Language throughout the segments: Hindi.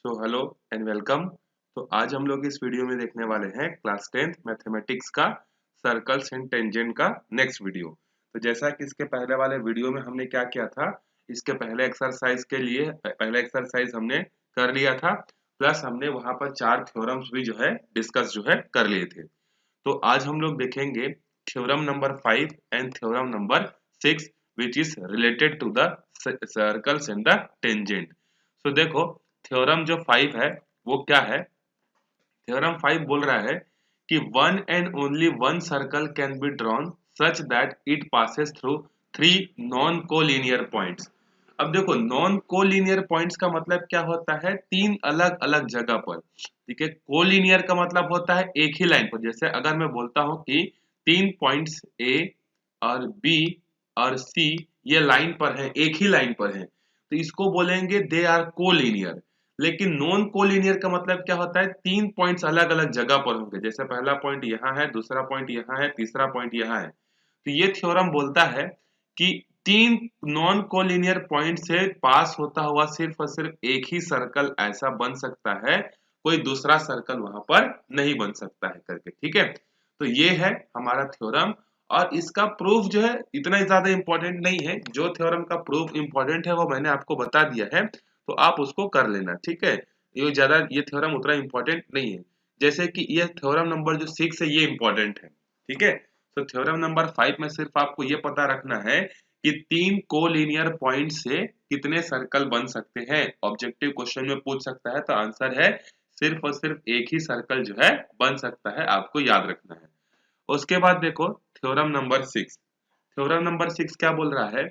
So hello and welcome. तो आज हम लोग इस वीडियो में देखने वाले हैं क्लास 10th मैथमेटिक्स का सर्कल्स एंड टेंजेंट का नेक्स्ट वीडियो। तो जैसा कि इसके पहले वाले वीडियो में हमने क्या किया था, इसके पहले एक्सरसाइज के लिए पहले एक्सरसाइज हमने कर लिया था, प्लस हमने वहां पर 4 थ्योरम्स भी जो है डिस्कस जो है कर लिए थे। तो आज हम लोग देखेंगे theorem number 5 and theorem number 6 which is related to the circles and the tangent. So देखो, थ्योरम जो 5 है वो क्या है। थ्योरम 5 बोल रहा है कि one and only one circle can be drawn such that it passes through three non collinear points. अब देखो, नॉन कोलिनियर पॉइंट्स का मतलब क्या होता है, तीन अलग अलग जगह पर। ठीक है, कोलिनियर का मतलब होता है एक ही लाइन पर। जैसे अगर मैं बोलता हूं कि तीन पॉइंट्स ए और बी और सी ये लाइन पर है, एक ही लाइन पर है, तो इसको बोलेंगे दे आर कोलिनियर। लेकिन नॉन कोलिनियर का मतलब क्या होता है, तीन पॉइंट्स अलग अलग जगह पर होंगे। जैसे पहला पॉइंट यहाँ है, दूसरा पॉइंट यहाँ है, तीसरा पॉइंट यहाँ है। तो ये थ्योरम बोलता है कि तीन नॉन कोलिनियर पॉइंट से पास होता हुआ सिर्फ और सिर्फ एक ही सर्कल ऐसा बन सकता है, कोई दूसरा सर्कल वहां पर नहीं बन सकता है करके। ठीक है, तो ये है हमारा थ्योरम। और इसका प्रूफ जो है इतना ही ज्यादा इंपॉर्टेंट नहीं है। जो थ्योरम का प्रूफ इंपॉर्टेंट है वो मैंने आपको बता दिया है, तो आप उसको कर लेना। ठीक है, ये थ्योरम उतना इंपॉर्टेंट नहीं है। जैसे कि ये थ्योरम नंबर जो 6 है ये इंपॉर्टेंट है। ठीक है, तो थ्योरम नंबर 5 में सिर्फ आपको ये पता रखना है कि तीन कोलिनियर पॉइंट से कितने सर्कल बन सकते हैं। ऑब्जेक्टिव क्वेश्चन में पूछ सकता है, तो आंसर है सिर्फ और सिर्फ एक ही सर्कल जो है बन सकता है, आपको याद रखना है। उसके बाद देखो थ्योरम नंबर 6। थ्योरम नंबर 6 क्या बोल रहा है,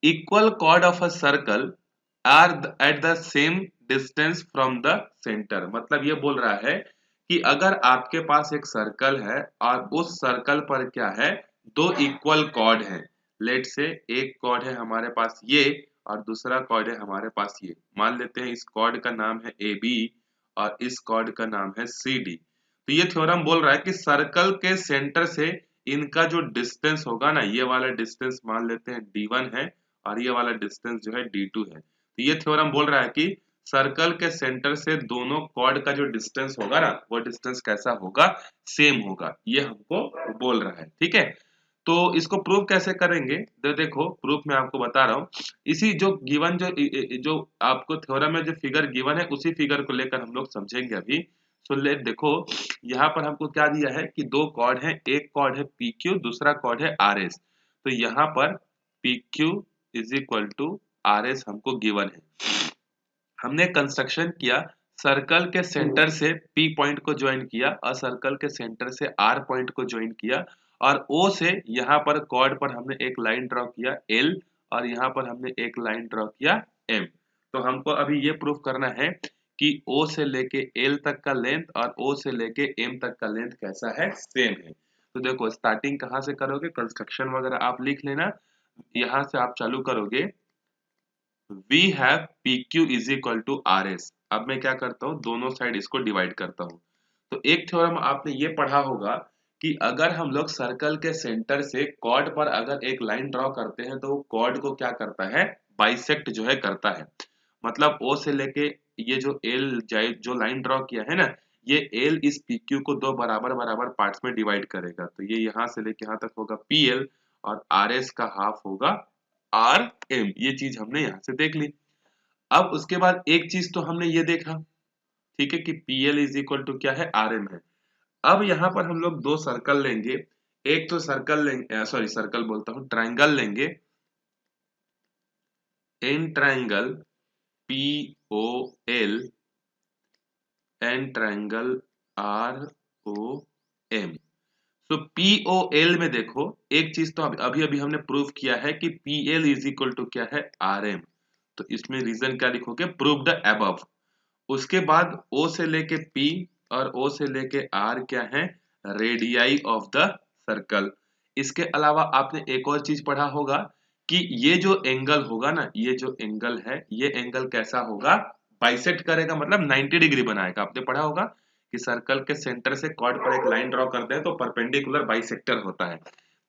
equal chord of a circle are at the same distance from the centre. मतलब ये बोल रहा है कि अगर आपके पास एक सर्कल है और उस सर्कल पर क्या है, दो इक्वल कॉर्ड हैं। लेट से एक कॉर्ड है हमारे पास ये और दूसरा कॉर्ड है हमारे पास ये। मान लेते हैं इस कॉर्ड का नाम है ए बी और इस कॉर्ड का नाम है सी डी। तो ये थ्योरम बोल रहा है कि सर्कल के सेंटर से इनका जो डिस्टेंस होगा ना, ये वाला डिस्टेंस मान लेते हैं D1 है और ये वाला डिस्टेंस जो है D2 है। तो ये थ्योरम बोल रहा है कि सर्कल के सेंटर से दोनों कॉर्ड का जो डिस्टेंस होगा ना, वो डिस्टेंस कैसा होगा, सेम होगा। ये हमको बोल रहा है। ठीक है, तो इसको प्रूव कैसे करेंगे, तो देखो प्रूफ मैं आपको बता रहा हूँ। इसी जो गिवन जो आपको थ्योरम में जो फिगर गिवन है उसी फिगर को लेकर हम लोग समझेंगे अभी। सो लेट देखो, यहाँ पर हमको क्या दिया है कि दो कॉर्ड है, एक कॉर्ड है पी क्यू, दूसरा कॉर्ड है आर एस। तो यहाँ पर P Q is equal to R S हमको गिवन है। हमने कंस्ट्रक्शन किया, सर्कल के सेंटर से पी पॉइंट को ज्वाइन किया और सर्कल के सेंटर से आर पॉइंट को ज्वाइन किया, और ओ से यहाँ पर कॉर्ड पर हमने एक लाइन ड्रॉ किया एल, और यहाँ पर हमने एक लाइन ड्रॉ किया एम। तो हमको अभी ये प्रूफ करना है कि ओ से लेके एल तक का लेंथ और ओ से लेके एम तक का लेंथ कैसा है, सेम है। तो देखो स्टार्टिंग कहाँ से करोगे, कंस्ट्रक्शन वगैरह आप लिख लेना, यहाँ से आप चालू करोगे। We have P Q is equal to R S. अब मैं क्या करता हूँ, दोनों साइड इसको डिवाइड करता हूँ। तो एक थ्योरम आपने ये पढ़ा होगा कि अगर हम लोग सर्कल के सेंटर से कॉर्ड पर अगर एक लाइन ड्रॉ करते हैं तो वो कॉर्ड को क्या करता है, बाइसेक्ट जो है करता है। मतलब ओ से लेके ये जो एल जो लाइन ड्रॉ किया है ना, ये एल इस पी क्यू को दो बराबर बराबर पार्ट्स में डिवाइड करेगा। तो ये यहाँ से लेके यहाँ तक होगा पी एल, और आर एस का हाफ होगा आर एम। ये चीज हमने यहाँ से देख ली। अब उसके बाद एक चीज तो हमने ये देखा, ठीक है, कि P L is equal to क्या है, आर एम है। अब यहाँ पर हम लोग दो सर्कल लेंगे। एक तो सर्कल लेंगे, सॉरी सर्कल बोलता हूँ, ट्राइंगल लेंगे। In triangle P O L and triangle R O M. तो पी ओ एल में देखो, एक चीज तो अभी अभी हमने प्रूव किया है कि P L is equal to क्या है, आर एम। तो इसमें रीजन क्या लिखोगे, प्रूव द अबव। उसके बाद O से लेके P और O से लेके R क्या है, रेडियाई ऑफ द सर्कल। इसके अलावा आपने एक और चीज पढ़ा होगा कि ये जो एंगल होगा ना, ये जो एंगल है, ये एंगल कैसा होगा, बाइसेक्ट करेगा, मतलब 90 डिग्री बनाएगा। आपने पढ़ा होगा कि सर्कल के सेंटर से कॉर्ड पर एक लाइन ड्रॉ करते हैं तो परपेंडिकुलर बाइसेक्टर होता है।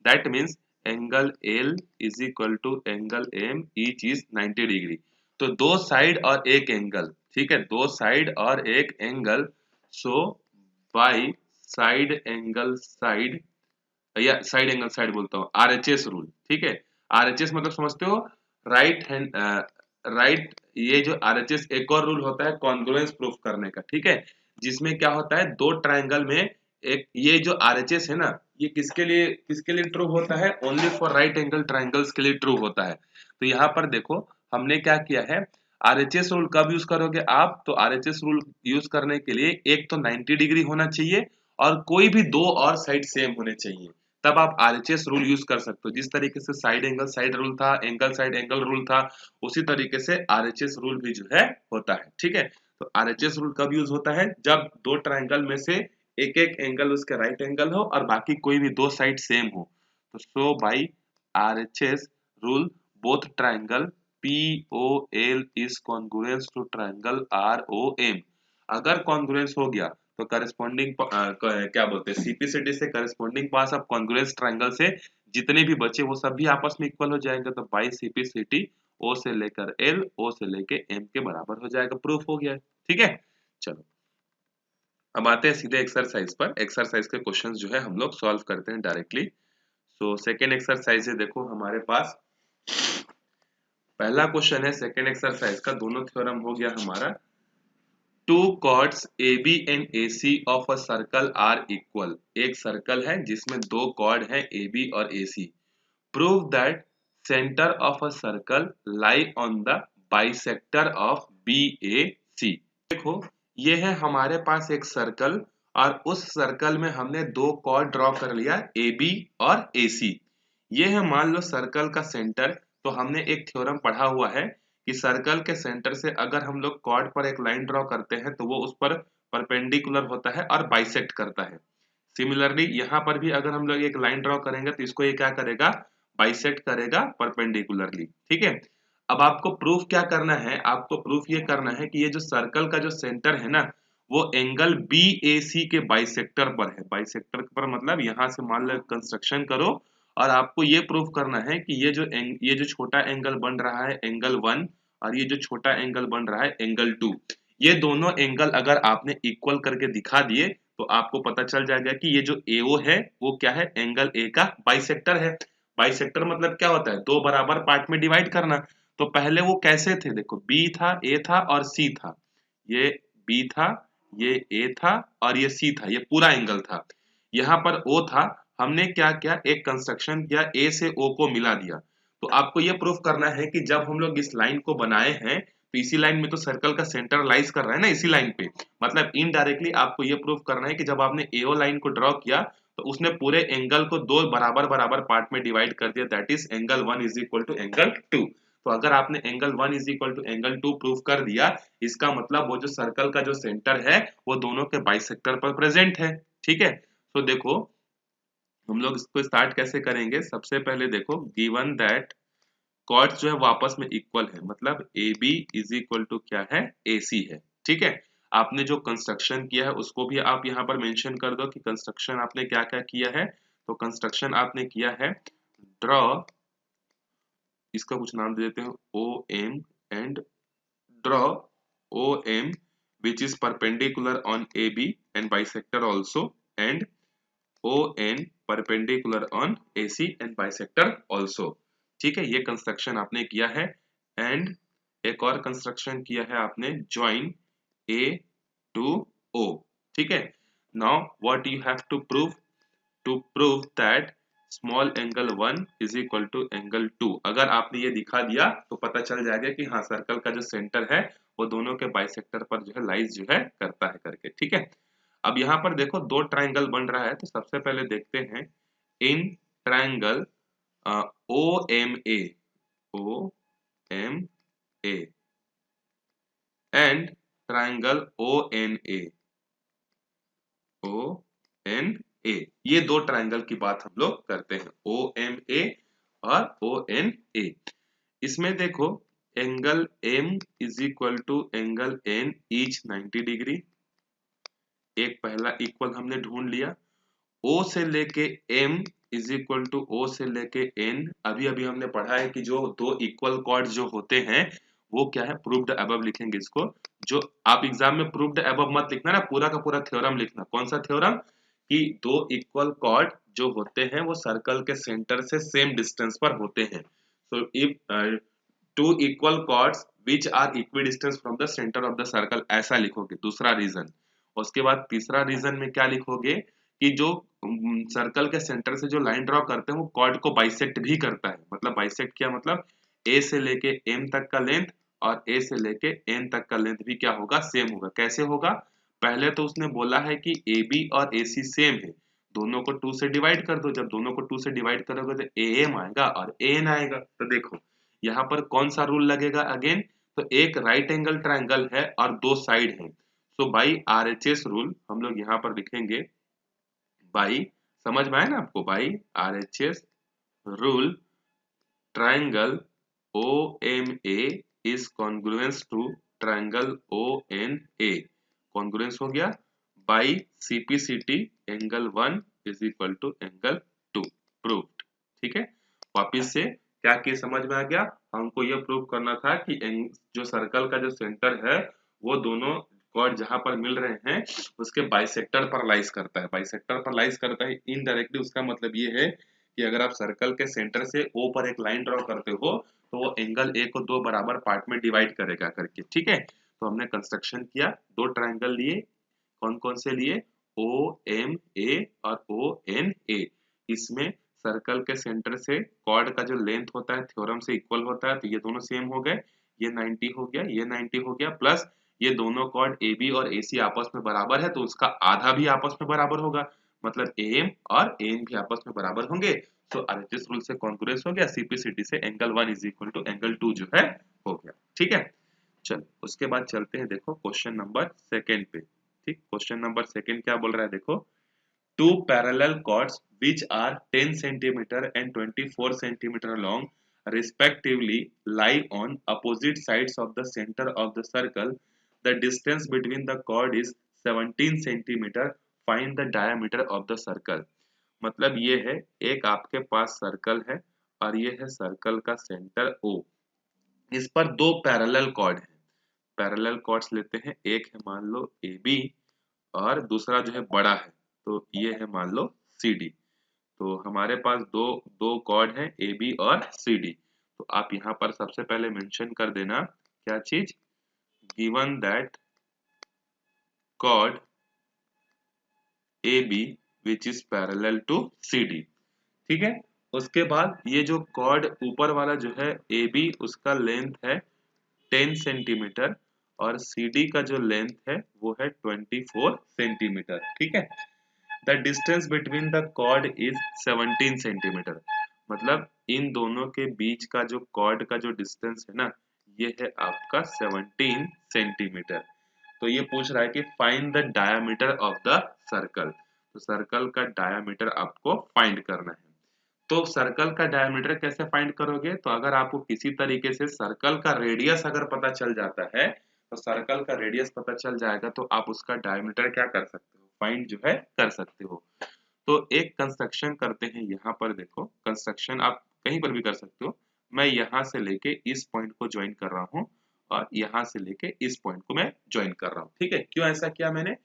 That means angle L is equal to angle M, each is 90 degree. तो दो साइड और एक एंगल, ठीक है, दो साइड और एक angle, so by side angle side, या साइड एंगल साइड बोलता हूँ, आरएचएस रूल। ठीक है, आरएचएस मतलब समझते हो, राइट हैंड राइट, ये जो आरएचएस एक और रूल होता है कॉन्ग्रुएंस प्रूफ करने का। ठीक है, जिसमें क्या होता है, दो ट्रायंगल में एक, ये जो आरएचएस है ना, ये किसके लिए ट्रू होता है, only for right angle triangles के लिए ट्रू होता है। तो यहाँ पर देखो हमने क्या किया है, आरएचएस रूल कब यूज करोगे आप, तो आरएचएस रूल यूज करने के लिए एक तो 90 डिग्री होना चाहिए और कोई भी दो और साइड सेम होने चाहिए, तब आप आरएचएस रूल यूज कर सकते हो। जिस तरीके से साइड रूल था, एंगल साइड एंगल रूल था, उसी तरीके से आरएचएस रूल भी जो है होता है। ठीक है, तो आरएचएस रूल कब यूज होता है, जब दो ट्रायंगल में से एक एक एंगल उसके राइट एंगल हो और बाकी कोई भी दो साइड सेम हो। तो so by RHS rule both triangle POL is congruence to triangle ROM। अगर कॉन्ग्रुएंस हो गया तो करस्पॉन्डिंग क्या बोलते हैं, सीपीसीडी से corresponding parts of congruence triangle से जितने भी बचे वो सब भी आपस में इक्वल हो जाएंगे। तो बाई सीपीसीडी ओ से लेकर एल, ओ से लेकर एम के बराबर हो जाएगा, प्रूफ हो गया। ठीक है, चलो अब आते हैं सीधे एक्सरसाइज पर। एक्सरसाइज के क्वेश्चंस जो है हम लोग सॉल्व करते हैं डायरेक्टली। सो सेकेंड एक्सरसाइज है, देखो हमारे पास पहला क्वेश्चन है सेकेंड एक्सरसाइज का, दोनों थ्योरम हो गया हमारा। Two chords AB and AC of a circle are equal. एक सर्कल है जिसमें दो कॉर्ड हैं AB और AC। Prove that centre of a circle lie on the bisector of BAC। देखो ये है हमारे पास एक सर्कल और उस सर्कल में हमने दो कॉर्ड ड्रॉ कर लिया AB और AC। ये है मान लो सर्कल का सेंटर। तो हमने एक थ्योरम पढ़ा हुआ है कि सर्कल के सेंटर से अगर हम लोग कॉर्ड पर एक लाइन ड्रॉ करते हैं तो वो उस पर परपेंडिकुलर होता है और बाइसेक्ट करता है। सिमिलरली यहाँ पर भी अगर हम लोग एक लाइन ड्रॉ करेंगे तो इसको ये क्या करेगा, बाइसेक्ट करेगा परपेंडिकुलरली। ठीक है, अब आपको प्रूफ क्या करना है, आपको प्रूफ ये करना है कि ये जो सर्कल का जो सेंटर है ना, वो एंगल BAC के बाइसेक्टर पर है। बाइसेक्टर पर मतलब यहाँ से मान लो कंस्ट्रक्शन करो और आपको ये प्रूफ करना है कि ये जो छोटा एंगल बन रहा है एंगल 1 और ये जो छोटा एंगल बन रहा है एंगल 2, ये दोनों एंगल अगर आपने इक्वल करके दिखा दिए तो आपको पता चल जाएगा कि ये जो AO है वो क्या है, एंगल A का बाइसेक्टर है। बाइसेक्टर मतलब क्या होता है, दो बराबर पार्ट में डिवाइड करना। तो पहले वो कैसे थे, देखो B था, A था और C था। ये B था, ये A था और ये C था, ये पूरा एंगल था। यहाँ पर O था, हमने क्या किया, एक कंस्ट्रक्शन किया, A से O को मिला दिया। तो आपको ये प्रूफ करना है कि जब हम लोग इस लाइन को बनाए हैं तो इसी लाइन में तो सर्कल का सेंटर लाइज कर रहा है ना, इसी लाइन पे। मतलब इनडायरेक्टली आपको ये प्रूफ करना है कि जब आपने AO लाइन को ड्रॉ किया तो उसने पूरे एंगल को दो बराबर बराबर पार्ट में डिवाइड कर दिया, that is angle 1 is equal to angle 2। तो अगर आपने angle 1 is equal to angle 2 proof कर दिया, इसका मतलब वो जो सर्कल का जो सेंटर है वो दोनों के बाइसेक्टर पर प्रेजेंट है। ठीक है, तो देखो हम लोग इसको स्टार्ट कैसे करेंगे। सबसे पहले देखो गिवन दैट कॉर्ड्स जो है वो आपस में इक्वल है, मतलब AB इज इक्वल टू क्या है, AC है। ठीक है, आपने जो कंस्ट्रक्शन किया है उसको भी आप यहाँ पर मेंशन कर दो कि कंस्ट्रक्शन आपने क्या क्या किया है। तो कंस्ट्रक्शन आपने किया है ड्रॉ, इसका कुछ नाम दे देते हैं OM, and draw OM which is perpendicular on AB and bisector also, and ON perpendicular on AC and bisector also। ठीक है, ये कंस्ट्रक्शन आपने किया है। एंड एक और कंस्ट्रक्शन किया है आपने, ज्वाइन A to O। ठीक है, now what you have to prove, to prove that small angle 1 is equal to angle 2। अगर आपने ये दिखा दिया तो पता चल जाएगा कि हाँ सर्कल का जो सेंटर है वो दोनों के बाइसेक्टर पर जो है लाइज जो है करता है करके। ठीक है, अब यहाँ पर देखो दो ट्राइंगल बन रहा है, तो सबसे पहले देखते हैं in triangle OMA, OMA and triangle ONA, ONA, ये दो ट्राइंगल की बात हम लोग करते हैं, OMA और ONA। इसमें देखो angle M is equal to angle N each 90 degree, एक पहला इक्वल हमने ढूंढ लिया। O से लेके M is equal to O से लेके N, अभी अभी हमने पढ़ा है कि जो दो इक्वल कॉर्ड जो होते हैं वो क्या है, प्रूव्ड अबव लिखेंगे इसको। जो आप एग्जाम में प्रूव्ड अबव मत लिखना ना, पूरा का पूरा थ्योरम लिखना। कौन सा थ्योरम? कि दो इक्वल कॉर्ड जो होते हैं वो सर्कल के सेंटर से सेम डिस्टेंस पर होते हैं। So if two equal chords which are equidistance from the centre of the circle, ऐसा लिखोगे दूसरा रीजन। उसके बाद तीसरा रीजन में क्या लिखोगे कि जो सर्कल के सेंटर से जो लाइन ड्रॉ करते हैं वो कॉर्ड को बाइसेक्ट भी करता है। मतलब बाइसेक्ट क्या मतलब, ए से लेके एम तक का लेंथ और ए से लेके एन तक का लेंथ भी क्या होगा, सेम होगा। कैसे होगा? पहले तो उसने बोला है कि ए बी और ए सी सेम है, दोनों को 2 से डिवाइड कर दो। जब दोनों को 2 से डिवाइड करोगे तो ए एम आएगा और ए एन आएगा। तो देखो यहाँ पर कौन सा रूल लगेगा अगेन, तो एक राइट एंगल ट्रायंगल है और दो साइड है। सो बाई आरएचएस रूल हम लोग यहाँ पर लिखेंगे, बाई, समझ में आया ना आपको, by RHS rule triangle OMA is congruence to triangle ONA। congruence हो गया by CPCT angle 1 is equal to angle 2 proved। ठीक है, वापिस से क्या की समझ में आ गया? हमको यह प्रूव करना था कि जो सर्कल का जो सेंटर है वो दोनों कॉर्ड जहां पर मिल रहे हैं उसके बाइसेक्टर पर लाइज करता है। बाइसेक्टर पर लाइज करता है इनडायरेक्टली, उसका मतलब ये है कि अगर आप सर्कल के सेंटर से ओ पर एक लाइन ड्रॉ करते हो तो वो एंगल ए को दो बराबर पार्ट में डिवाइड करेगा करके। ठीक है, तो हमने कंस्ट्रक्शन किया, दो ट्रायंगल लिए। कौन कौन से लिए? ओ एम ए और ओ एन ए। इसमें सर्कल के सेंटर से कॉर्ड का जो लेंथ होता है थ्योरम से इक्वल होता है, तो ये दोनों सेम हो गए। ये 90 हो गया, ये 90 हो गया, प्लस ये दोनों कॉर्ड ए बी और ए सी आपस में बराबर है तो उसका आधा भी आपस में बराबर होगा। मतलब एम और एन भी आपस में बराबर होंगे। तो आरएचएस रूल से कॉन्ग्रुएंस हो गया, सीपीसीटी से angle 1 is equal to angle 2 जो है हो गया। ठीक है, चलो उसके बाद चलते हैं देखो क्वेश्चन नंबर सेकंड पे। ठीक, क्वेश्चन नंबर सेकंड क्या बोल रहा है देखो, two parallel chords which are 10 centimeter and 24 centimeter long respectively lie on opposite sides of the center of the circle. The distance between the chord is 17 centimeter. Find the diameter of the circle। मतलब ये है, एक आपके पास सर्कल है और ये है सर्कल का सेंटर O। इस पर दो पैरेलल कॉर्ड है। पैरेलल कॉर्ड्स लेते हैं, एक है मान लो ए बी और दूसरा जो है बड़ा है तो ये है मान लो सी डी। तो हमारे पास दो दो कॉर्ड है ए बी और सी डी। तो आप यहाँ पर सबसे पहले मेंशन कर देना क्या चीज, given that chord A B which is parallel to C D. ठीक है, उसके बाद ये जो कॉर्ड ऊपर वाला जो है ए बी उसका लेंथ है 10 सेंटीमीटर और सी डी का जो लेंथ है वो है 24 सेंटीमीटर। ठीक है, the distance between the chord is 17 centimetre. मतलब इन दोनों के बीच का जो कॉर्ड का जो डिस्टेंस है ना ये है आपका 17 सेंटीमीटर। तो ये पूछ रहा है कि find the diameter of the circle. तो सर्कल का डायामीटर आपको फाइंड करना है। तो सर्कल का डायमीटर कैसे फाइंड करोगे? तो अगर आपको किसी तरीके से सर्कल का रेडियस अगर पता चल जाता है, तो सर्कल का रेडियस पता चल जाएगा तो आप उसका डायमीटर क्या कर सकते हो, फाइंड जो है कर सकते हो। तो एक कंस्ट्रक्शन करते हैं, यहाँ पर देखो कंस्ट्रक्शन आप कहीं पर भी कर सकते हो। मैं यहाँ से लेके इस पॉइंट को ज्वाइन कर रहा हूँ और यहाँ से लेके इस पॉइंट को मैं ज्वाइन कर रहा हूँ। ठीक है, क्यों ऐसा किया मैंने?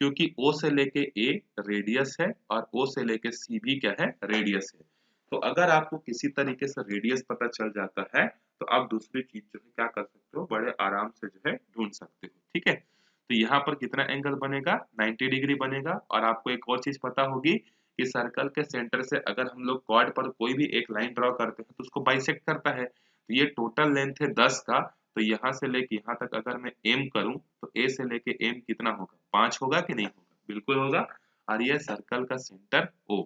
क्योंकि O से लेके A रेडियस है और O से लेके C भी क्या है, रेडियस है। तो अगर आपको किसी तरीके से रेडियस पता चल जाता है तो आप दूसरी चीज जो है क्या कर सकते हो, बड़े आराम से जो है ढूंढ सकते हो। ठीक है, तो यहाँ पर कितना एंगल बनेगा, 90 डिग्री बनेगा। और आपको एक और चीज पता होगी कि सर्कल के सेंटर से अगर हम लोग कॉर्ड पर कोई भी एक लाइन ड्रॉ करते हैं तो उसको बाइसेक्ट करता है। तो ये टोटल लेंथ है 10 का, तो यहाँ से लेके यहाँ तक अगर मैं एम करूं तो ए से लेके एम कितना होगा, 5 होगा कि नहीं होगा? बिल्कुल होगा। और ये सर्कल का सेंटर ओ।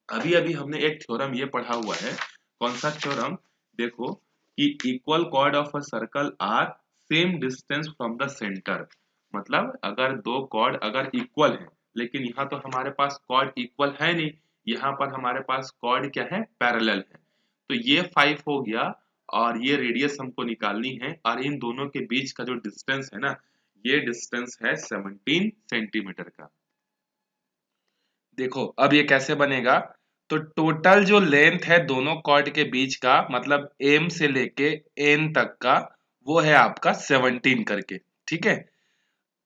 अभी अभी हमने एक थ्योरम ये पढ़ा हुआ है, कौन सा थ्योरम देखो, कि equal chord of a circle are same distance from the centre. मतलब अगर दो कॉर्ड अगर इक्वल है, लेकिन यहाँ तो हमारे पास कॉर्ड इक्वल है नहीं, यहाँ पर हमारे पास कॉर्ड क्या है, पैरेलल है। तो ये 5 हो गया और ये रेडियस हमको निकालनी है और इन दोनों के बीच का जो डिस्टेंस है ना ये डिस्टेंस है 17 सेंटीमीटर का। देखो अब ये कैसे बनेगा, तो टोटल जो लेंथ है दोनों कॉर्ड के बीच का मतलब एम से लेके एन तक का वो है आपका 17 करके। ठीक है,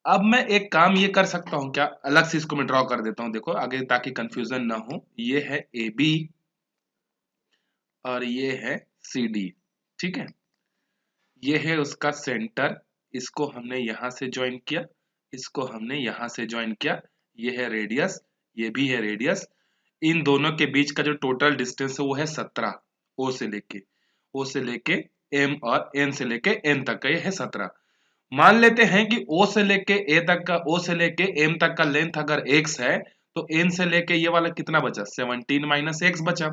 अब मैं एक काम ये कर सकता हूं क्या, अलग से इसको मैं ड्रॉ कर देता हूं, देखो आगे ताकि कंफ्यूजन ना हो। ये है ए बी और ये है सी डी। ठीक है, ये है उसका सेंटर, इसको हमने यहां से ज्वाइन किया, इसको हमने यहां से ज्वाइन किया। ये है रेडियस, ये भी है रेडियस। इन दोनों के बीच का जो टोटल डिस्टेंस है वो है 17, ओ से लेके एम और एन से लेके एन तक का ये है 17। मान लेते हैं कि ओ से लेके ए तक का, ओ से लेके एम तक का लेंथ अगर x है, तो एन से लेके ये वाला कितना बचा, 17 माइनस एक्स बचा।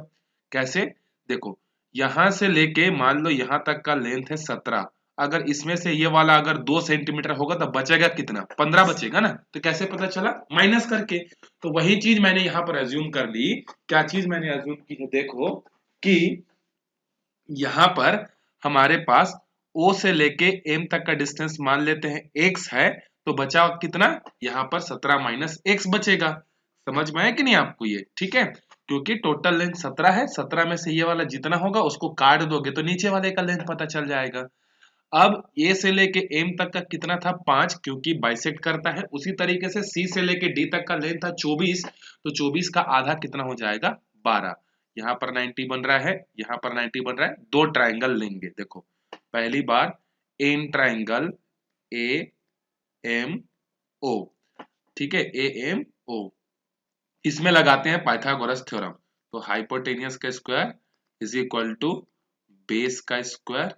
कैसे, देखो यहां से लेके मान लो यहां तक का लेंथ है 17, अगर इसमें से ये वाला अगर 2 सेंटीमीटर होगा तो बचेगा कितना, 15 बचेगा ना। तो कैसे पता चला, माइनस करके। तो वही चीज मैंने यहां पर एज्यूम कर ली। क्या चीज मैंने एज्यूम की है, देखो कि यहां पर हमारे पास O से लेके M तक का डिस्टेंस मान लेते हैं x है, तो बचा कितना, यहाँ पर 17 माइनस एक्स बचेगा। समझ में आया कि नहीं आपको ये, ठीक है, क्योंकि टोटल लेंथ 17 है, 17 में से ये वाला जितना होगा उसको काट दोगे तो नीचे वाले का लेंथ पता चल जाएगा। अब A से लेके M तक का कितना था, 5, क्योंकि बाइसेक्ट करता है। उसी तरीके से C से लेके D तक का लेंथ था 24, तो 24 का आधा कितना हो जाएगा, 12। यहाँ पर 90 बन रहा है, यहाँ पर 90 बन रहा है। दो ट्राइंगल लेंगे, देखो पहली बार in triangle A M O, ठीक है, ए एम ओ, इसमें लगाते हैं पाइथागोरस थ्योरम। तो हाइपोटेनियस का square is equal to base का स्क्वायर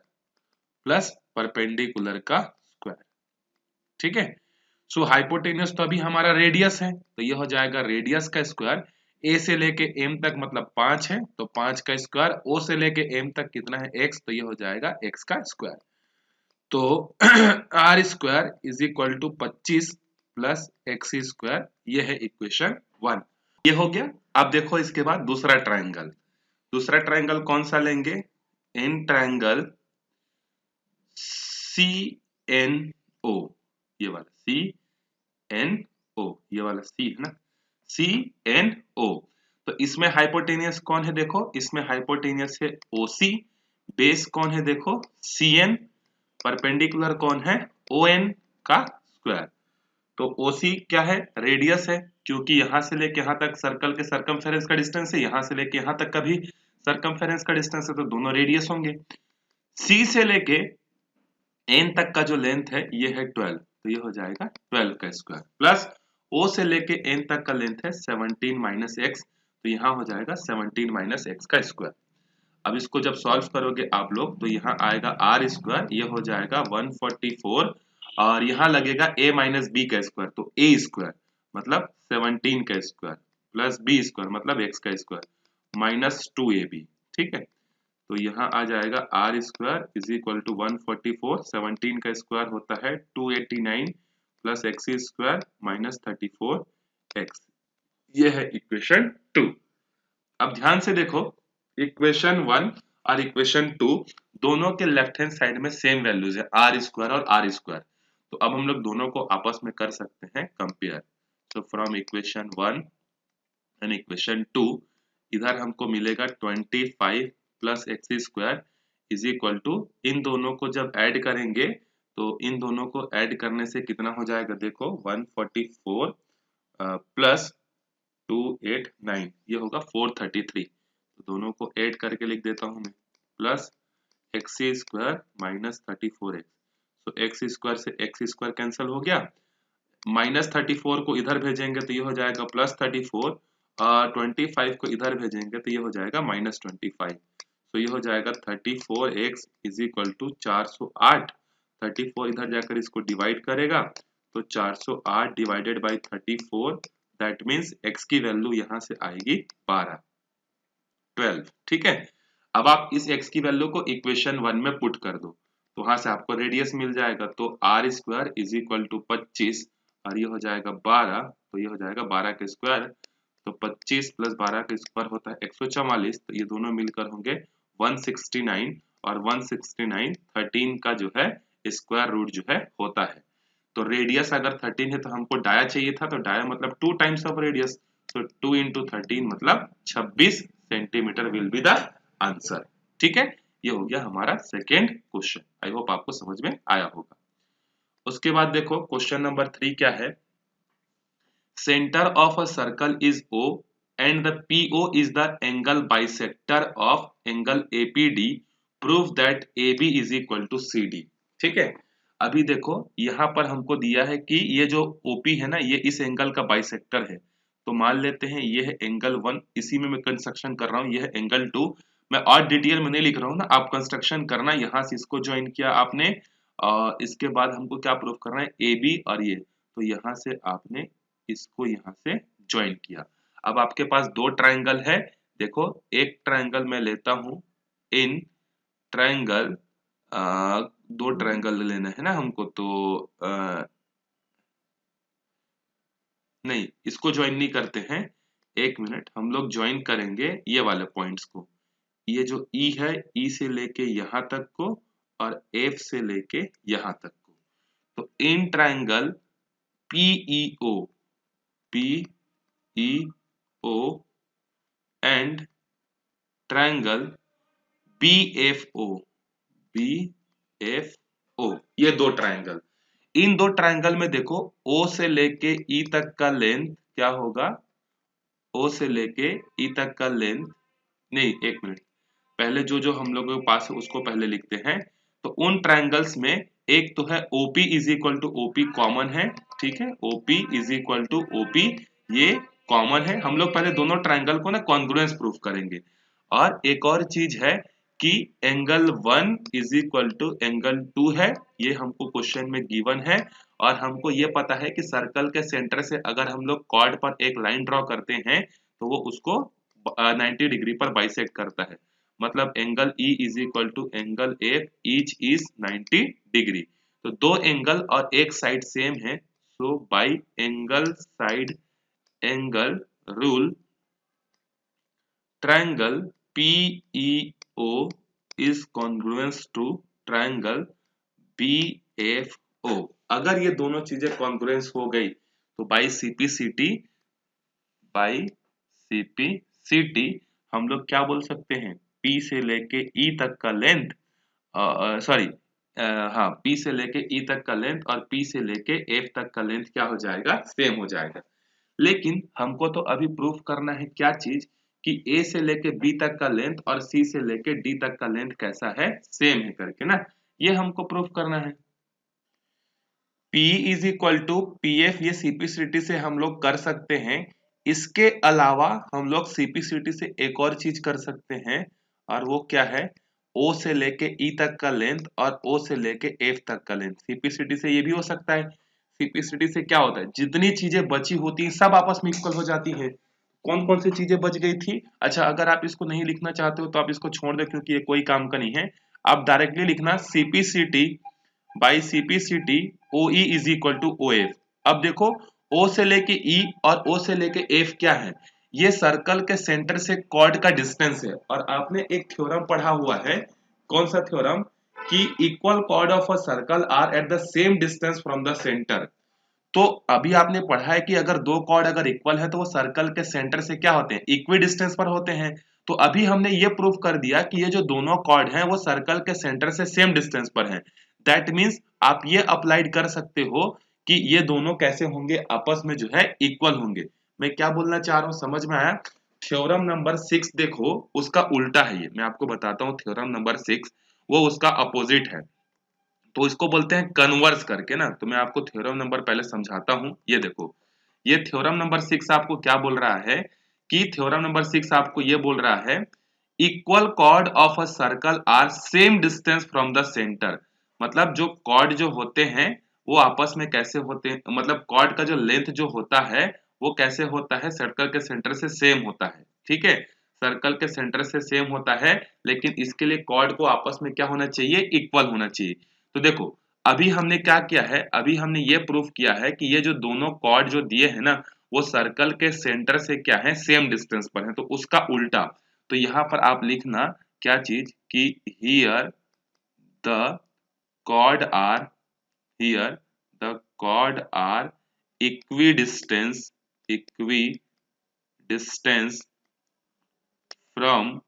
प्लस परपेंडिकुलर का स्क्वायर। ठीक है, सो हाइपोटेनियस तो अभी हमारा रेडियस है, तो ये हो जाएगा रेडियस का स्क्वायर। ए से लेके एम तक मतलब 5 है, तो 5 का स्क्वायर। ओ से लेके एम तक कितना है, एक्स, तो ये हो जाएगा एक्स का स्क्वायर। तो R square is equal to 25 plus x square, ये है इक्वेशन 1। ये हो गया। अब देखो इसके बाद दूसरा ट्राइंगल, दूसरा ट्राइंगल कौन सा लेंगे, in triangle C N O, ये वाला सी एन ओ, ये वाला सी है ना, सी एन ओ। तो इसमें हाइपोटेनियस कौन है, देखो इसमें हाइपोटेनियस है ओ सी, बेस कौन है देखो सी एन, परपेंडिकुलर कौन है ओ एन का स्क्वायर। तो ओ सी क्या है, रेडियस है, क्योंकि यहां से लेके यहां तक सर्कल के सरकमफेरेंस का डिस्टेंस है, यहां से लेके यहां तक का भी सरकमफेरेंस का डिस्टेंस है, तो दोनों रेडियस होंगे। सी से लेके एन तक का जो लेंथ है ये है 12, तो ये हो जाएगा 12 का स्क्वायर प्लस ओ से लेके एन तक का लेंथ है 17 माइनस एक्स, तो यहाँ हो जाएगा 17 माइनस एक्स का स्क्वायर। अब इसको जब सॉल्व करोगे आप लोग तो यहाँ आएगा आर स्क्वायर, ये हो जाएगा 144, और यहाँ लगेगा a माइनस बी का स्क्वायर, तो a स्क्वायर मतलब 17 का स्क्वायर प्लस b स्क्वायर मतलब x का स्क्वायर माइनस 2ab। ठीक है, तो यहाँ आ जाएगा R square is equal to 144, 17 का स्क्वायर होता है 289 plus x square minus 34 x. ये है इक्वेशन 2। अब ध्यान से देखो, इक्वेशन 1 और इक्वेशन 2 दोनों के लेफ्ट हैंड साइड में सेम वैल्यूज है, आर स्क्वायर और आर स्क्वायर। तो अब हम लोग दोनों को आपस में कर सकते हैं कंपेयर। तो फ्रॉम इक्वेशन 1 एंड इक्वेशन 2, इधर हमको मिलेगा 25 plus x square is equal to, इन दोनों को जब ऐड करेंगे तो इन दोनों को ऐड करने से कितना हो जाएगा, देखो 144 प्लस 289, ये होगा 433। तो दोनों को ऐड करके लिख देता हूं मैं, plus x square minus 34x। तो एक्स स्क्वायर से एक्स स्क्वायर कैंसिल हो गया, माइनस 34 को इधर भेजेंगे तो ये हो जाएगा प्लस 34, और 25 को इधर भेजेंगे तो ये हो जाएगा माइनस 25। तो ये हो जाएगा 34x इज इक्वल टू 408। 34 इधर जाकर इसको डिवाइड करेगा तो 408 divided by 34, that means x की वैल्यू यहाँ से आएगी 12। ठीक है, अब आप इस x की वैल्यू को इक्वेशन 1 में पुट कर दो, तो वहां से आपको रेडियस मिल जाएगा। तो R square is equal to 25 और ये हो जाएगा 12, तो ये हो जाएगा 12 का स्क्वायर। तो 25 प्लस 12 का स्क्वायर होता है 144, तो ये दोनों मिलकर होंगे 169, और 169 13 का जो है स्क्वायर रूट जो है होता है। तो रेडियस अगर 13 है तो हमको डाया चाहिए था, तो डाया मतलब 2 टाइम्स ऑफ रेडियस, तो 2 इंटू 13 मतलब 26 centimetre will be the answer. ठीक है, ये हो गया हमारा सेकेंड क्वेश्चन। आई होप आपको समझ में आया होगा। उसके बाद देखो क्वेश्चन नंबर 3 क्या है। Center of a circle is O and the PO is the angle bisector of angle APD. Prove that AB is equal to CD। ठीक है, अभी देखो यहाँ पर हमको दिया है कि ये जो OP है ना, ये इस एंगल का बाइसेक्टर है। तो मान लेते हैं ये है एंगल 1, इसी में मैं कंस्ट्रक्शन कर रहा हूँ। ये है एंगल 2। मैं और डिटेल में नहीं लिख रहा हूँ ना, आप कंस्ट्रक्शन करना। यहाँ से इसको ज्वाइन किया आपने, इसके बाद हमको क्या प्रूव करना है, AB और ये। तो यहाँ से आपने इसको यहाँ से ज्वाइन किया। अब आपके पास दो ट्रायंगल है। देखो एक ट्रायंगल मैं लेता हूं, इन ट्रायंगल, दो ट्रायंगल लेना है ना हमको, तो नहीं, इसको ज्वाइन नहीं करते हैं। एक मिनट, हम लोग ज्वाइन करेंगे ये वाले पॉइंट्स को। ये जो ई है, ई से लेके यहां तक को और एफ से लेके यहां तक को। तो in triangle PEO, PEO and triangle BFO, BFO, ये दो ट्रायंगल। इन दो ट्रायंगल में देखो O से लेके E तक का लेंथ क्या होगा, O से लेके E तक का लेंथ, नहीं एक मिनट, पहले जो जो हम लोगों के पास है उसको पहले लिखते हैं। तो उन ट्रायंगल्स में एक तो है OP is equal to OP common है, ठीक है, OP is equal to OP, ये कॉमन है। हम लोग पहले दोनों ट्रायंगल को ना कॉन्ग्रुएंस प्रूफ करेंगे। और एक और चीज है कि angle 1 is equal to angle 2 है, ये हमको क्वेश्चन में गिवन है। और हमको ये पता है कि सर्कल के सेंटर से अगर हम लोग कॉर्ड पर एक लाइन ड्रॉ करते हैं तो वो उसको 90 डिग्री पर बाइसेक्ट करता है। मतलब angle E is equal to angle F, each is 90 degree. तो दो एंगल और एक साइड सेम है, so by angle side angle rule triangle PEO is congruence to triangle BFO। अगर ये दोनों चीजें कॉन्ग्रुएंस हो गई तो बाई CPCT हम लोग क्या बोल सकते हैं, P से लेके E तक का लेंथ, सॉरी, हाँ, P से लेके E तक का लेंथ और P से लेके F तक का लेंथ क्या हो जाएगा, सेम हो जाएगा। लेकिन हमको तो अभी प्रूफ करना है क्या चीज, कि A से लेके B तक का लेंथ और C से लेके D तक का लेंथ कैसा है, सेम है करके ना, ये हमको प्रूफ करना है। P is equal to PF, ये CPCT से हम लोग कर सकते हैं। इसके अलावा हम लोग CPCT से एक और चीज कर सकते हैं, और वो क्या है, O से लेके E तक का लेंथ और O से लेके F तक का लेंथ। CPCT से ये भी हो सकता है। CPCT से क्या होता है, जितनी चीजें बची होती है सब आपस में इक्वल हो जाती है। कौन कौन सी चीजें बच गई थी, अच्छा अगर आप इसको नहीं लिखना चाहते हो तो आप इसको छोड़ दो, क्योंकि ये कोई काम का नहीं है। आप डायरेक्टली लिखना CPCT by CPCT OE is equal to OF। अब देखो O से लेके E और O से लेके F क्या है, ये सर्कल के सेंटर से कॉर्ड का डिस्टेंस है। और आपने एक थ्योरम पढ़ा हुआ है, कौन सा थ्योरम, कि equal chord of a circle are at the same distance from the centre. तो अभी आपने पढ़ा है कि अगर दो कॉर्ड अगर इक्वल है तो वो सर्कल के सेंटर से क्या होते हैं, इक्वी डिस्टेंस पर होते हैं। तो अभी हमने ये प्रूफ कर दिया कि ये जो दोनों कॉर्ड हैं वो सर्कल के सेंटर से सेम डिस्टेंस पर हैं। दैट मीन्स आप ये अप्लाइड कर सकते हो कि ये दोनों कैसे होंगे, आपस में जो है इक्वल होंगे। मैं क्या बोलना चाह रहा हूं, समझ में आया। थ्योरम नंबर 6 देखो उसका उल्टा है, ये मैं आपको बताता हूँ। थ्योरम नंबर 6 वो उसका अपोजिट है, तो इसको बोलते हैं कन्वर्स करके ना। तो मैं आपको थ्योरम नंबर पहले समझाता हूं। ये देखो, ये थ्योरम नंबर 6 आपको क्या बोल रहा है, कि थ्योरम नंबर 6 आपको ये बोल रहा है, equal chord of a circle are same distance from the centre. मतलब जो कॉर्ड जो होते हैं वो आपस में कैसे होते हैं, मतलब कॉर्ड का जो लेंथ जो होता है वो कैसे होता है, सर्कल के सेंटर से सेम होता है, ठीक है, सर्कल के सेंटर से सेम होता है। लेकिन इसके लिए कॉर्ड को आपस में क्या होना चाहिए, इक्वल होना चाहिए। तो देखो अभी हमने क्या किया है, अभी हमने ये प्रूफ किया है कि ये जो दोनों कॉर्ड जो दिए हैं ना वो सर्कल के सेंटर से क्या है, सेम डिस्टेंस पर है। तो उसका उल्टा, तो यहाँ पर आप लिखना क्या चीज, कि here the chord are, here the chord are equidistance from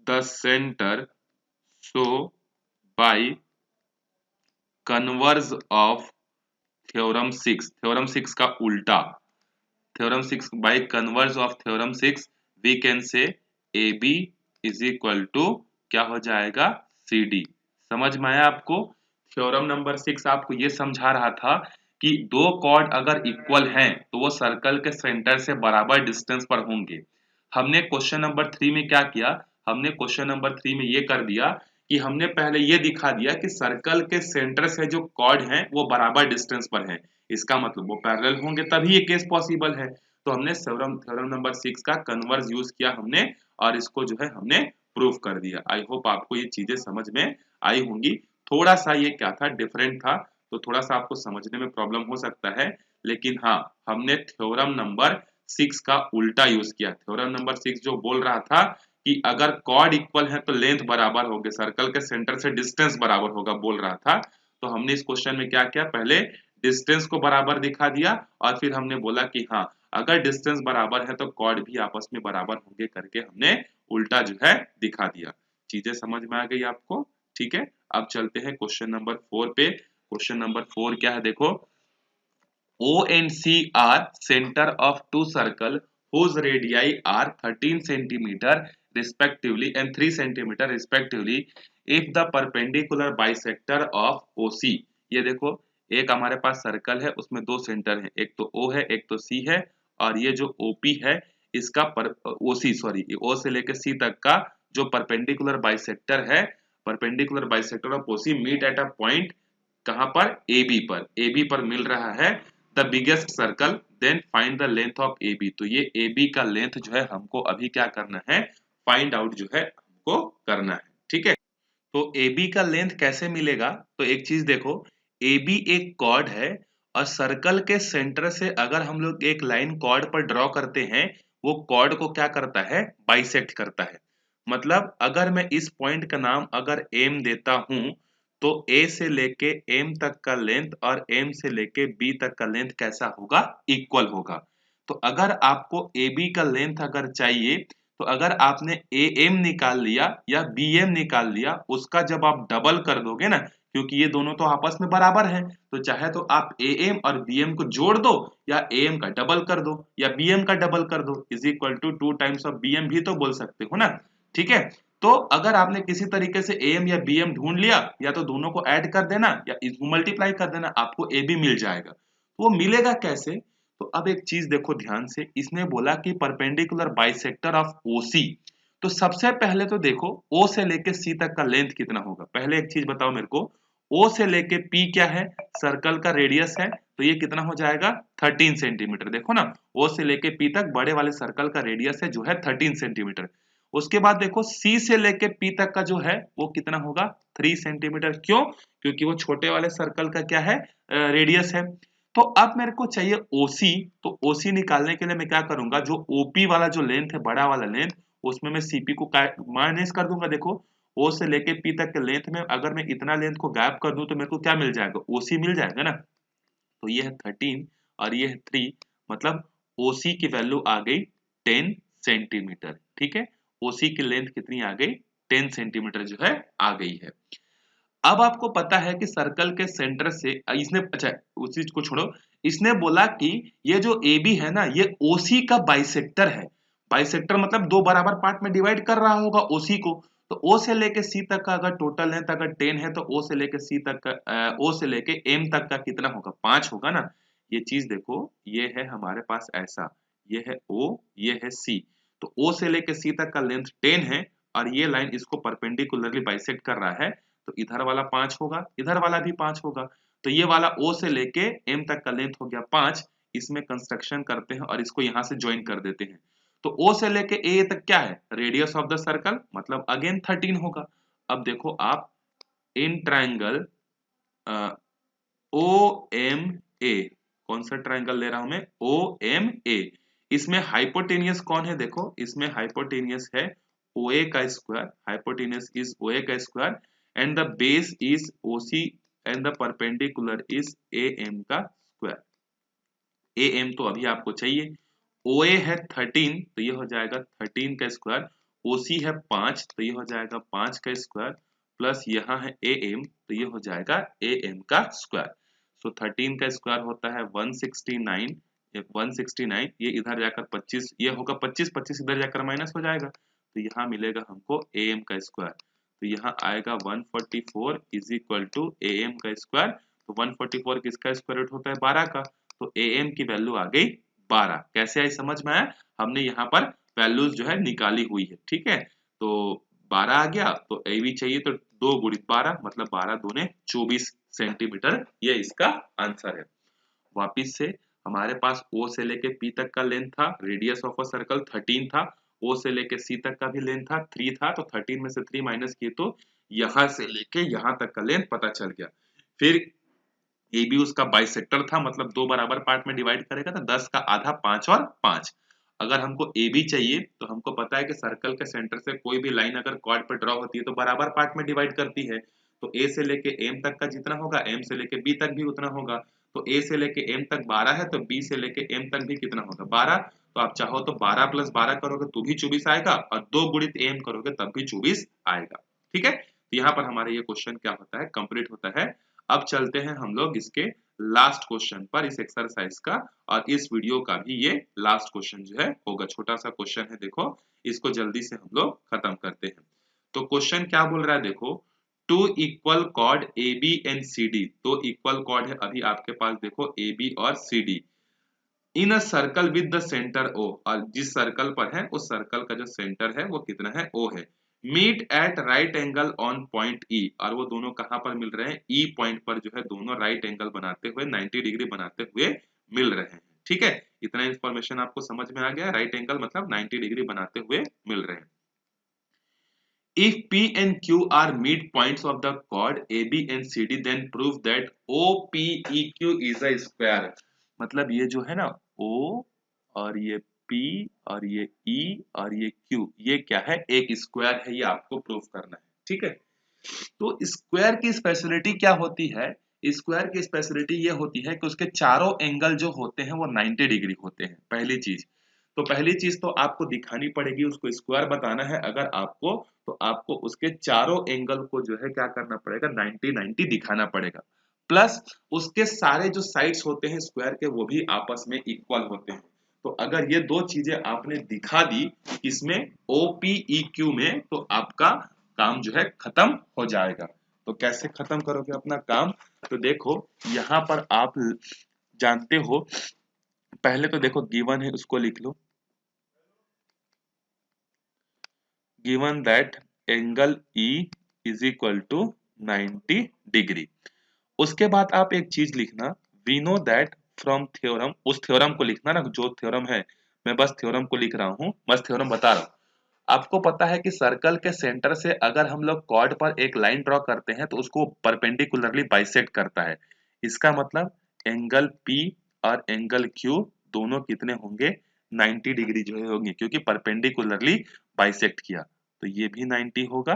the centre so by converse of theorem 6 का उल्टा, theorem 6 by converse of theorem 6 we can say A B is equal to क्या हो जाएगा, सी डी। समझ में आया आपको? थ्योरम नंबर 6 आपको ये समझा रहा था कि दो कॉर्ड अगर इक्वल हैं तो वो सर्कल के सेंटर से बराबर डिस्टेंस पर होंगे। हमने क्वेश्चन नंबर 3 में क्या किया, हमने क्वेश्चन नंबर 3 में ये कर दिया कि हमने पहले ये दिखा दिया कि सर्कल के सेंटर से जो कॉर्ड हैं वो बराबर डिस्टेंस पर हैं, इसका मतलब वो पैरेलल होंगे तभी ये केस पॉसिबल है। तो हमने थ्योरम थ्योरम नंबर 6 का कन्वर्स यूज किया हमने, और इसको जो है हमने प्रूफ कर दिया। आई होप आपको ये चीजें समझ में आई होंगी। थोड़ा सा ये क्या था, डिफरेंट था, तो थोड़ा सा आपको समझने में प्रॉब्लम हो सकता है, लेकिन हाँ हमने थ्योरम नंबर 6 का उल्टा यूज किया। थ्योरम नंबर 6 जो बोल रहा था कि अगर कॉर्ड इक्वल है तो लेंथ बराबर होगी, सर्कल के सेंटर से डिस्टेंस बराबर होगा बोल रहा था। तो हमने इस क्वेश्चन में क्या किया, पहले डिस्टेंस को बराबर दिखा दिया और फिर हमने बोला कि हाँ अगर डिस्टेंस बराबर है तो कॉर्ड भी आपस में बराबर होंगे करके हमने उल्टा जो है दिखा दिया। चीजें समझ में आ गई आपको? ठीक है, अब चलते हैं क्वेश्चन नंबर 4 पे। क्वेश्चन नंबर 4 क्या है देखो, O and C are center of two circles whose radii are 13 centimeter respectively and 3 centimeter respectively if the perpendicular bisector of OC। ये देखो एक हमारे पास सर्कल है उसमें दो सेंटर हैं, एक तो O है एक तो C है, और ये जो OP है इसका OC सॉरी O से लेकर C तक का जो परपेंडिकुलर बाइसेक्टर है, perpendicular bisector of OC meet at a point कहां पर, AB पर, AB पर मिल रहा है the biggest circle, then find the length of AB। तो ये AB का लेंथ जो है हमको अभी क्या करना है, फाइंड आउट जो है हमको करना है। ठीक है, तो AB का लेंथ कैसे मिलेगा, तो एक चीज देखो, AB एक कॉर्ड है और सर्कल के सेंटर से अगर हम लोग एक लाइन कॉर्ड पर ड्रॉ करते हैं, वो कॉर्ड को क्या करता है, बाइसेक्ट करता है। मतलब अगर मैं इस पॉइंट का नाम अगर M देता हूं तो A से लेके M तक का लेंथ और M से लेके B तक का लेंथ कैसा होगा, इक्वल होगा। तो अगर आपको AB का लेंथ अगर चाहिए तो अगर आपने AM निकाल लिया या BM निकाल लिया, उसका जब आप डबल कर दोगे ना, क्योंकि ये दोनों तो आपस में बराबर हैं, तो चाहे तो आप AM और BM को जोड़ दो या AM का डबल कर दो या BM का डबल कर दो, is equal to 2 times of BM भी तो बोल सकते हो ना। ठीक है, तो अगर आपने किसी तरीके से AM या BM ढूंढ लिया, या तो दोनों को ऐड कर देना या इसको मल्टीप्लाई कर देना, आपको AB मिल जाएगा। तो वो मिलेगा कैसे, तो अब एक चीज देखो ध्यान से, इसने बोला कि परपेंडिकुलर बाइसेक्टर ऑफ OC। तो सबसे पहले तो देखो O से लेके C तक का लेंथ कितना होगा, पहले एक चीज बताओ मेरे को, O से लेके P क्या है, सर्कल का रेडियस है, तो ये कितना हो जाएगा 13 सेंटीमीटर। देखो ना, O से लेके P तक बड़े वाले सर्कल का रेडियस है जो है 13 सेंटीमीटर। उसके बाद देखो C से लेके P तक का जो है वो कितना होगा 3 सेंटीमीटर। क्यों, क्योंकि वो छोटे वाले सर्कल का क्या है, रेडियस है। तो अब मेरे को चाहिए OC, तो OC निकालने के लिए मैं क्या करूंगा, जो OP वाला जो लेंथ है बड़ा वाला लेंथ, उसमें मैं CP को माइनस कर दूंगा। देखो O से लेके P तक के लेंथ में अगर मैं इतना लेंथ को गैप कर दूं तो मेरे को क्या मिल जाएगा, OC मिल जाएगा ना। तो ये है 13 और ये है 3, मतलब OC की वैल्यू आ गई 10 सेंटीमीटर। ठीक है, OC की लेंथ कितनी आ गई, 10 सेंटीमीटर जो है आ गई है। अब आपको पता है कि सर्कल के सेंटर से इसने, अच्छा उस चीज को छोड़ो, इसने बोला कि ये जो AB है ना ये OC का बाइसेक्टर है। बाइसेक्टर मतलब दो बराबर पार्ट में डिवाइड कर रहा होगा OC को। तो O से लेके C तक का अगर टोटल लेंथ अगर 10 है तो O से लेके C तक का O से लेके M तक का कितना होगा, 5 होगा ना। ये चीज देखो, ये है हमारे पास ऐसा, ये है O, ये है C। तो O से लेके C तक का लेंथ 10 है और ये लाइन इसको परपेंडिकुलरली बाइसेक्ट कर रहा है, तो इधर वाला 5 होगा, इधर वाला भी 5 होगा। तो ये वाला O से लेके M तक का लेंथ हो गया 5। इसमें कंस्ट्रक्शन करते हैं और इसको यहां से ज्वाइन कर देते हैं। तो O से लेके A तक क्या है, रेडियस ऑफ द सर्कल, मतलब अगेन 13 होगा। अब देखो आप इन ट्राइंगल OMA, कौन सा ट्राइंगल ले रहा हूं मैं, OMA, इसमें हाइपोटेनियस कौन है, देखो इसमें हाइपोटेनियस है OA का स्क्वायर, हाइपोटेनियस इज OA का square and the base is OC and the perpendicular is AM का स्क्वायर। AM तो अभी आपको चाहिए, OA है 13 तो ये हो जाएगा 13 का स्क्वायर, OC है 5 तो ये हो जाएगा 5 का स्क्वायर, प्लस यहाँ है AM, तो ये हो जाएगा AM का स्क्वायर। सो 13 का स्क्वायर होता है 169, 169, ये इधर जाकर 25, ये होगा 25, 25 इधर जाकर माइनस हो जाएगा, तो यहाँ मिलेगा हमको AM का स्क्वायर। तो यहाँ आएगा 144 इज इक्वल टू AM का स्क्वायर। तो 144 किसका स्क्वायर रूट होता है 12 का, तो AM की वैल्यू आ गई 12। कैसे आई समझ में आया, हमने यहाँ पर वैल्यूज जो है निकाली हुई है, ठीक है। तो 12 आ गया, तो AB चाहिए, तो 2 गुणित 12 मतलब 12 दूने 24 सेंटीमीटर, ये इसका आंसर है। वापिस से हमारे पास O से लेके P तक का लेंथ था, रेडियस ऑफ अ सर्कल 13 था, O से लेके C तक का भी लेंथ था 3 था, तो 13 में से 3 माइनस किए तो यहाँ से लेके यहाँ तक का लेंथ पता चल गया। फिर AB उसका बाइसेक्टर था, मतलब 2 बराबर पार्ट में डिवाइड करेगा, तो 10 का आधा 5 और 5। अगर हमको AB चाहिए तो हमको पता है कि सर्कल के सेंटर से कोई भी लाइन अगर क्वाड पे ड्रॉ होती है तो बराबर पार्ट में डिवाइड करती है, तो A से लेके M तक का जितना होगा M से लेके B तक भी उतना होगा। तो A से लेके M तक 12 है, तो B से लेके M तक भी कितना होगा 12। तो आप चाहो तो 12 प्लस 12 करोगे तो भी 24 आएगा, और 2 गुणित M करोगे तब भी 24 आएगा, ठीक है। तो यहाँ पर हमारा ये क्वेश्चन क्या होता है, कंप्लीट होता है। अब चलते हैं हम लोग इसके लास्ट क्वेश्चन पर, इस एक्सरसाइज का, और इस वीडियो का भी ये लास्ट क्वेश्चन जो है होगा। छोटा सा क्वेश्चन है, देखो इसको जल्दी से हम लोग खत्म करते हैं। तो क्वेश्चन क्या बोल रहा है, देखो two equal chord AB and CD, तो इक्वल कॉर्ड है अभी आपके पास, देखो AB और CD in a circle with the centre O, और जिस सर्कल पर है उस सर्कल का जो सेंटर है वो कितना है O है। Meet at right angle on point E, और वो दोनों कहां पर मिल रहे हैं, E पॉइंट पर जो है दोनों राइट एंगल बनाते हुए 90 डिग्री बनाते हुए मिल रहे हैं, ठीक है। इतना इंफॉर्मेशन आपको समझ में आ गया, राइट एंगल मतलब 90 डिग्री बनाते हुए मिल रहे हैं। If P and Q are midpoints of the chord AB and CD, then prove that OPEQ is a square। मतलब ये जो है ना O और ये P और ये E और ये Q, ये क्या है, एक स्क्वायर है, ये आपको प्रूव करना है, ठीक है। तो स्क्वायर की स्पेशलिटी क्या होती है, स्क्वायर की स्पेशलिटी ये होती है कि उसके चारों एंगल जो होते हैं वो 90 डिग्री होते हैं, पहली चीज। तो पहली चीज तो आपको दिखानी पड़ेगी, उसको स्क्वायर बताना है अगर आपको, तो आपको उसके चारों एंगल को जो है क्या करना पड़ेगा, 90-90 दिखाना पड़ेगा। प्लस उसके सारे जो साइड्स होते हैं स्क्वायर के वो भी आपस में इक्वल होते हैं। तो अगर ये दो चीजें आपने दिखा दी इसमें OPEQ में, तो आपका काम जो है खत्म हो जाएगा। तो कैसे खत्म करोगे अपना काम, तो देखो यहाँ पर आप जानते हो, पहले तो देखो गिवन है उसको लिख लो, given that angle E is equal to 90 degree. उसके बाद आप एक चीज लिखना, we know that from theorem, उस थ्योरम को लिखना ना जो थ्योरम है, मैं बस थ्योरम को लिख रहा हूँ, बस थ्योरम बता रहा हूँ। आपको पता है कि सर्कल के सेंटर से अगर हम लोग कॉर्ड पर एक लाइन ड्रॉ करते हैं तो उसको परपेंडिकुलरली बाइसेक्ट करता है। इसका मतलब एंगल P और एंगल Q दोनों कितने होंगे, 90 डिग्री जो है होंगे, क्योंकि परपेंडिकुलरली बाइसेक्ट किया। तो ये भी 90 होगा,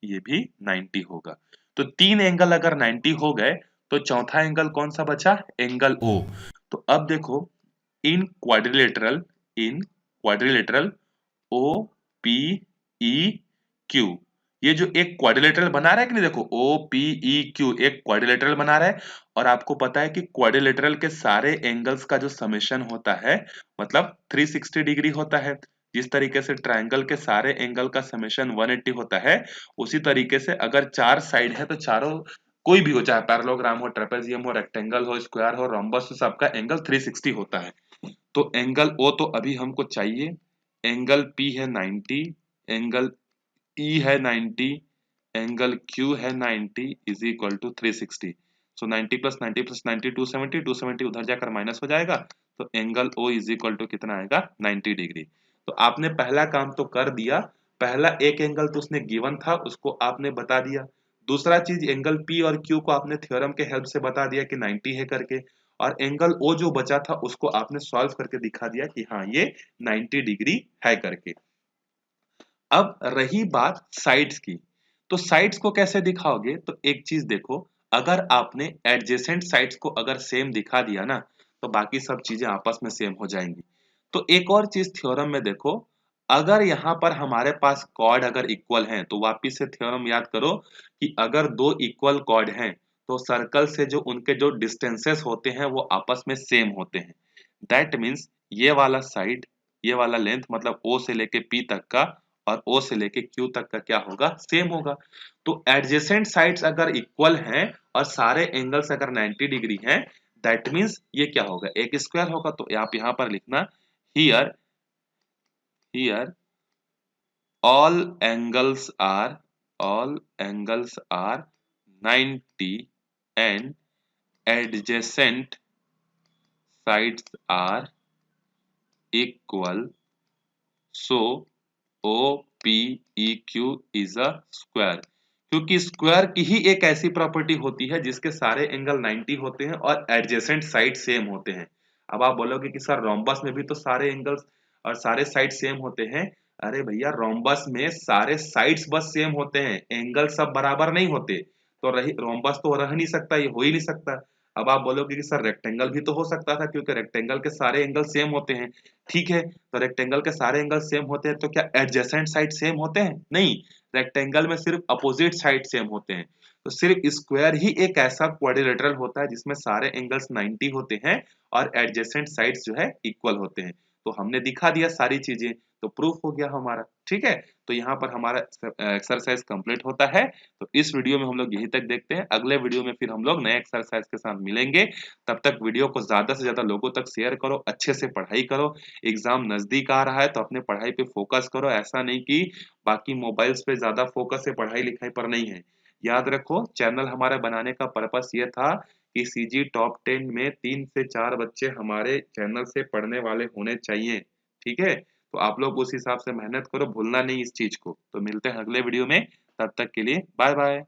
ये भी 90 होगा। तो तीन एंगल अगर 90 हो गए तो चौथा एंगल कौन सा बचा, एंगल O। तो अब देखो इन क्वाड्रिलेटरल, इन क्वाड्रिलेटरल OPEQ, ये जो एक क्वाड्रिलेटरल बना रहा है कि नहीं, देखो OPEQ एक क्वाड्रिलेटरल बना रहा है, और आपको पता है कि क्वाड्रिलेटरल के सारे एंगल्स का जो समेशन होता है मतलब 360 डिग्री होता है। जिस तरीके से ट्रायंगल के सारे एंगल का समेशन 180 होता है, उसी तरीके से अगर चार साइड है तो चारों कोई भी हो, चाहे पैरेललोग्राम हो, ट्रेपेजियम हो, रेक्टेंगल हो, स्क्वायर हो, रोम्बस हो, सबका एंगल 360 होता है। तो एंगल O तो अभी हमको चाहिए, एंगल P है 90, एंगल E है 90, एंगल Q है 90 is equal to 360। So 90 plus 90 plus 90 270, 270 उधर जाकर माइनस हो जाएगा, तो angle O is equal to कितना आएगा, 90 डिग्री। तो आपने पहला काम तो कर दिया, पहला एक एंगल तो उसने गिवन था उसको आपने बता दिया। दूसरा चीज एंगल P और Q को आपने थ्योरम के हेल्प से बता दिया कि 90 है करके, और एंगल O जो बचा था उसको आपने सॉल्व करके दिखा दिया कि हाँ ये 90 डिग्री है करके। अब रही बात साइड्स की, तो साइड्स को कैसे दिखाओगे, तो एक चीज देखो, अगर आपने एडजेसेंट साइड्स को अगर सेम दिखा दिया ना, तो बाकी सब चीजें आपस में सेम हो जाएंगी। तो एक और चीज थ्योरम में देखो, अगर यहाँ पर हमारे पास कॉर्ड अगर इक्वल हैं तो वापिस से थ्योरम याद करो कि अगर दो इक्वल कॉर्ड हैं तो सर्कल से जो उनके जो डिस्टेंसेस होते हैं वो आपस में सेम होते हैं। दैट मीन्स ये वाला साइड, ये वाला लेंथ मतलब O से लेके P तक का और O से लेके Q तक का क्या होगा, सेम होगा। तो एडजेसेंट साइड्स अगर इक्वल हैं और सारे एंगल्स अगर 90 डिग्री हैं, दैट मीन्स ये क्या होगा, एक स्क्वायर होगा। तो आप यहाँ पर लिखना here here all angles are 90 and adjacent sides are equal, so OPEQ is a square। क्योंकि स्क्वायर की ही एक ऐसी प्रॉपर्टी होती है जिसके सारे एंगल 90 होते हैं और एडजेसेंट साइड सेम होते हैं। अब आप बोलोगे कि सर रोम्बस में भी तो सारे एंगल्स और सारे साइड सेम होते हैं। अरे भैया रोम्बस में सारे साइड्स बस सेम होते हैं, एंगल सब बराबर नहीं होते। तो रही रोम्बस तो रह नहीं सकता, ये हो ही नहीं सकता। अब आप बोलोगे कि सर रेक्टेंगल भी तो हो सकता था क्योंकि रेक्टेंगल के सारे एंगल सेम होते हैं। ठीक है, तो रेक्टेंगल के सारे एंगल सेम होते हैं तो क्या एडजेसेंट साइड सेम होते हैं? नहीं, रेक्टेंगल में सिर्फ अपोजिट साइड सेम होते हैं। तो सिर्फ स्क्वायर ही एक ऐसा क्वाड्रिलेटरल होता है जिसमें सारे एंगल्स 90 होते हैं और एडजेसेंट साइड्स जो है इक्वल होते हैं। तो हमने दिखा दिया सारी चीजें, तो प्रूफ हो गया हमारा। ठीक है, तो यहाँ पर हमारा एक्सरसाइज कंप्लीट होता है। तो इस वीडियो में हम लोग यहीं तक देखते हैं, अगले वीडियो में फिर हम लोग नए एक्सरसाइज के साथ मिलेंगे। तब तक वीडियो को ज्यादा से ज्यादा लोगों तक शेयर करो, अच्छे से पढ़ाई करो। एग्जाम नजदीक आ रहा है तो अपने पढ़ाई पे फोकस करो, ऐसा नहीं कि बाकी मोबाइल्स पे ज्यादा फोकस है, पढ़ाई लिखाई पर नहीं है। याद रखो, चैनल हमारे बनाने का पर्पस ये था कि सीजी टॉप 10 में 3 से 4 बच्चे हमारे चैनल से पढ़ने वाले होने चाहिए। ठीक है, तो आप लोग उस हिसाब से मेहनत करो, भूलना नहीं इस चीज को। तो मिलते हैं अगले वीडियो में, तब तक के लिए बाय बाय।